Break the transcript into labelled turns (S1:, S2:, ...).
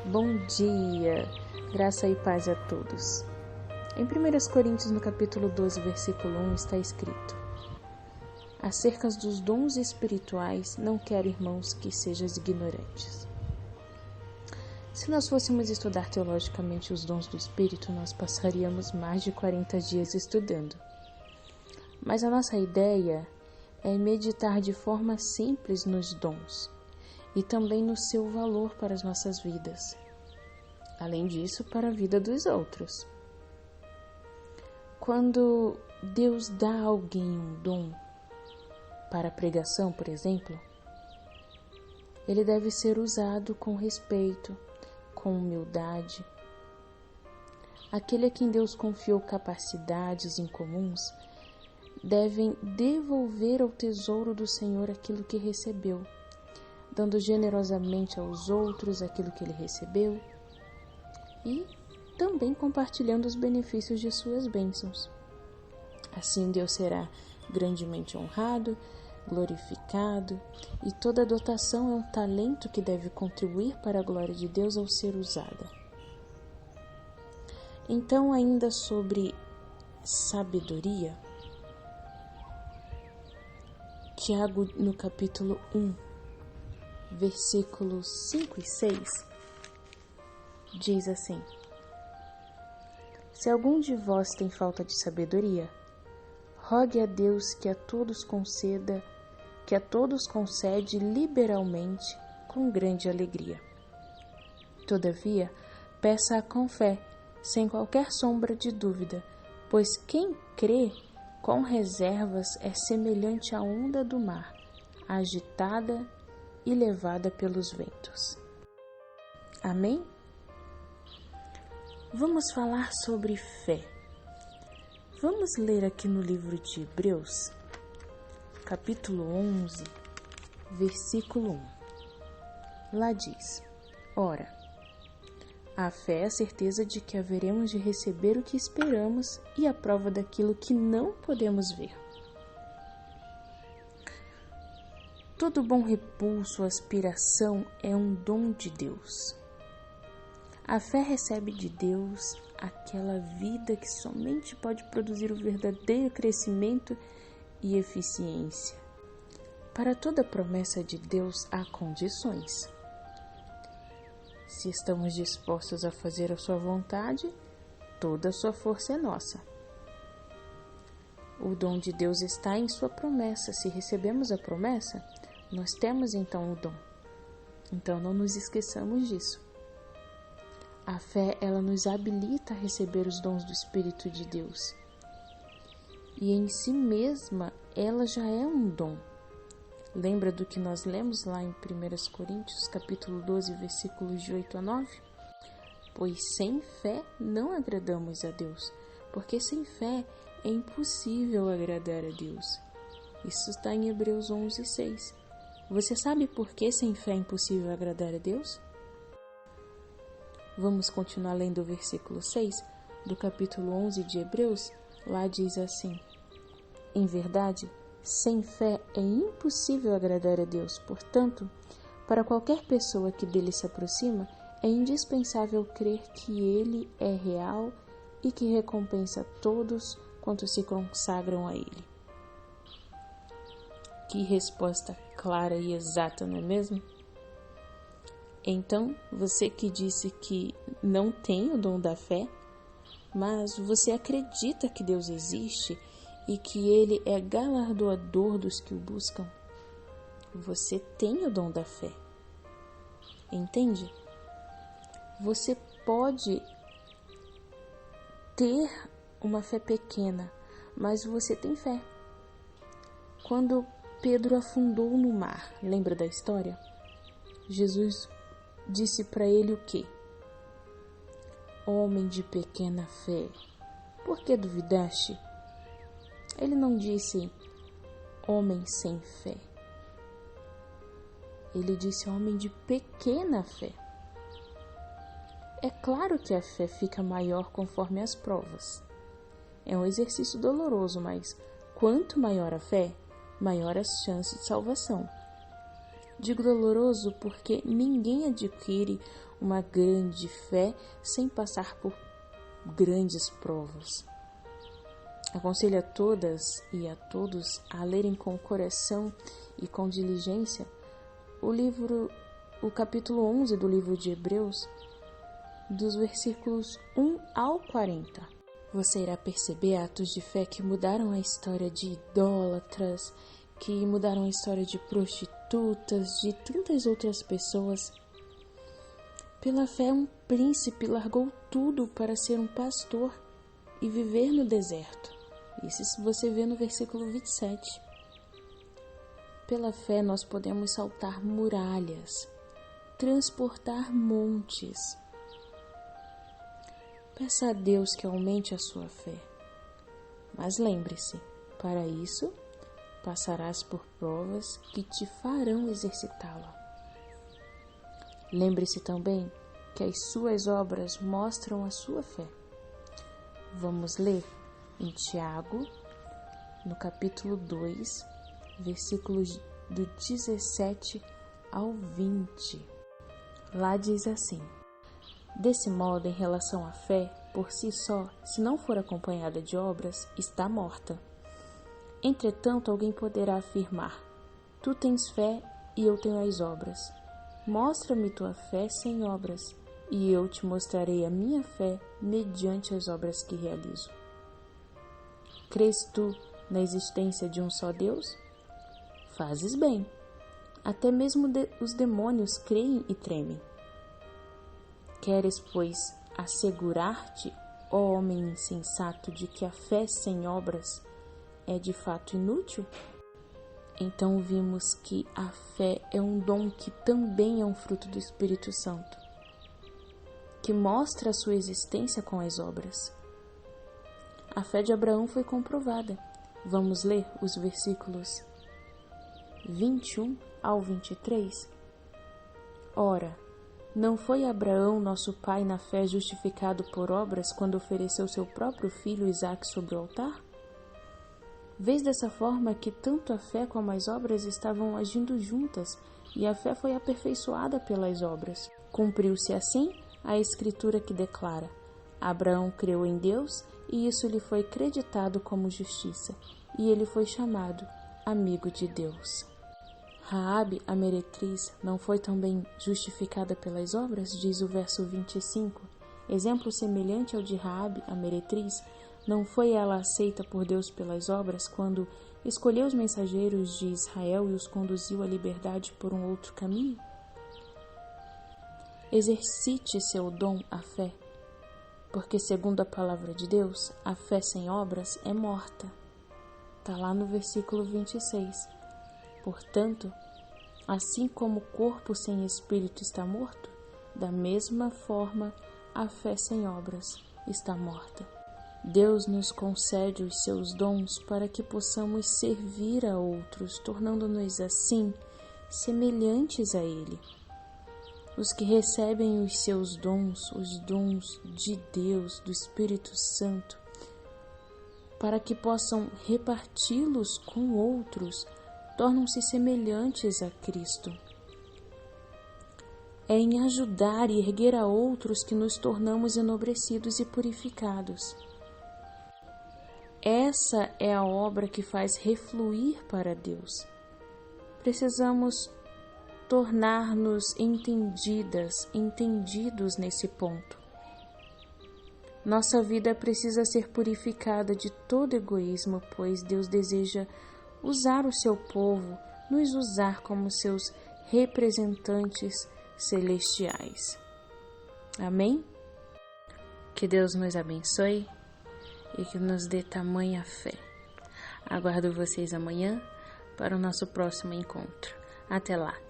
S1: Bom dia, graça e paz a todos. Em 1 Coríntios, no capítulo 12, versículo 1, está escrito: acerca dos dons espirituais, não quero, irmãos, que sejais ignorantes. Se nós fôssemos estudar teologicamente os dons do Espírito, nós passaríamos mais de 40 dias estudando. Mas a nossa ideia é meditar de forma simples nos dons e também no seu valor para as nossas vidas. Além disso, para a vida dos outros. Quando Deus dá a alguém um dom, para a pregação, por exemplo, ele deve ser usado com respeito, com humildade. Aquele a quem Deus confiou capacidades incomuns devem devolver ao tesouro do Senhor aquilo que recebeu, dando generosamente aos outros aquilo que ele recebeu e também compartilhando os benefícios de suas bênçãos. Assim Deus será grandemente honrado, glorificado, e toda dotação é um talento que deve contribuir para a glória de Deus ao ser usada. Então, ainda sobre sabedoria, Tiago, no capítulo 1, versículos 5 e 6, diz assim: se algum de vós tem falta de sabedoria, rogue a Deus que a todos concede liberalmente com grande alegria. Todavia, peça-a com fé, sem qualquer sombra de dúvida, pois quem crê com reservas é semelhante à onda do mar, agitada e levada pelos ventos. Amém? Vamos falar sobre fé. Vamos ler aqui no livro de Hebreus, capítulo 11, versículo 1. Lá diz: ora, a fé é a certeza de que haveremos de receber o que esperamos e a prova daquilo que não podemos ver. Todo bom repulso, aspiração é um dom de Deus. A fé recebe de Deus aquela vida que somente pode produzir o verdadeiro crescimento e eficiência. Para toda promessa de Deus há condições. Se estamos dispostos a fazer a sua vontade, toda a sua força é nossa. O dom de Deus está em sua promessa. Se recebemos a promessa, nós temos então o dom. Então não nos esqueçamos disso. A fé, ela nos habilita a receber os dons do Espírito de Deus. E em si mesma, ela já é um dom. Lembra do que nós lemos lá em 1 Coríntios, capítulo 12, versículos de 8 a 9? Pois sem fé não agradamos a Deus, porque sem fé é impossível agradar a Deus. Isso está em Hebreus 11, 6. Você sabe por que sem fé é impossível agradar a Deus? Vamos continuar lendo o versículo 6 do capítulo 11 de Hebreus. Lá diz assim: em verdade, sem fé é impossível agradar a Deus. Portanto, para qualquer pessoa que dele se aproxima, é indispensável crer que ele é real e que recompensa todos quantos se consagram a ele. Que resposta clara e exata, não é mesmo? Então, você que disse que não tem o dom da fé, mas você acredita que Deus existe e que Ele é galardoador dos que o buscam, você tem o dom da fé. Entende? Você pode ter uma fé pequena, mas você tem fé. Quando Pedro afundou no mar, lembra da história? Jesus disse para ele o quê? Homem de pequena fé, por que duvidaste? Ele não disse homem sem fé. Ele disse homem de pequena fé. É claro que a fé fica maior conforme as provas. É um exercício doloroso, mas quanto maior a fé, maior as chances de salvação. Digo doloroso porque ninguém adquire uma grande fé sem passar por grandes provas. Aconselho a todas e a todos a lerem com coração e com diligência o capítulo 11 do livro de Hebreus, dos versículos 1 ao 40. Você irá perceber atos de fé que mudaram a história de idólatras, que mudaram a história de prostitutas, de tantas outras pessoas. Pela fé, um príncipe largou tudo para ser um pastor e viver no deserto. Isso você vê no versículo 27. Pela fé, nós podemos saltar muralhas, transportar montes. Peça a Deus que aumente a sua fé. Mas lembre-se, para isso, passarás por provas que te farão exercitá-la. Lembre-se também que as suas obras mostram a sua fé. Vamos ler em Tiago, no capítulo 2, versículos do 17 ao 20. Lá diz assim: desse modo, em relação à fé, por si só, se não for acompanhada de obras, está morta. Entretanto, alguém poderá afirmar: tu tens fé e eu tenho as obras. Mostra-me tua fé sem obras, e eu te mostrarei a minha fé mediante as obras que realizo. Crês tu na existência de um só Deus? Fazes bem. Até mesmo os demônios creem e tremem. Queres, pois, assegurar-te, ó homem insensato, de que a fé sem obras é de fato inútil? Então vimos que a fé é um dom que também é um fruto do Espírito Santo, que mostra a sua existência com as obras. A fé de Abraão foi comprovada. Vamos ler os versículos 21 ao 23. Ora, não foi Abraão, nosso pai, na fé justificado por obras quando ofereceu seu próprio filho Isaque sobre o altar? Vês dessa forma que tanto a fé como as obras estavam agindo juntas, e a fé foi aperfeiçoada pelas obras. Cumpriu-se assim a escritura que declara: Abraão creu em Deus, e isso lhe foi creditado como justiça, e ele foi chamado amigo de Deus. Raabe, a meretriz, não foi também justificada pelas obras? Diz o verso 25. Exemplo semelhante ao de Raabe, a meretriz, não foi ela aceita por Deus pelas obras quando escolheu os mensageiros de Israel e os conduziu à liberdade por um outro caminho? Exercite seu dom, a fé, porque segundo a palavra de Deus, a fé sem obras é morta. Está lá no versículo 26. Portanto, assim como o corpo sem espírito está morto, da mesma forma a fé sem obras está morta. Deus nos concede os seus dons para que possamos servir a outros, tornando-nos assim semelhantes a Ele. Os que recebem os seus dons, os dons de Deus, do Espírito Santo, para que possam reparti-los com outros, tornam-se semelhantes a Cristo. É em ajudar e erguer a outros que nos tornamos enobrecidos e purificados. Essa é a obra que faz refluir para Deus. Precisamos tornar-nos entendidos nesse ponto. Nossa vida precisa ser purificada de todo egoísmo, pois Deus deseja usar o seu povo, nos usar como seus representantes celestiais. Amém? Que Deus nos abençoe e que nos dê tamanha fé. Aguardo vocês amanhã para o nosso próximo encontro. Até lá!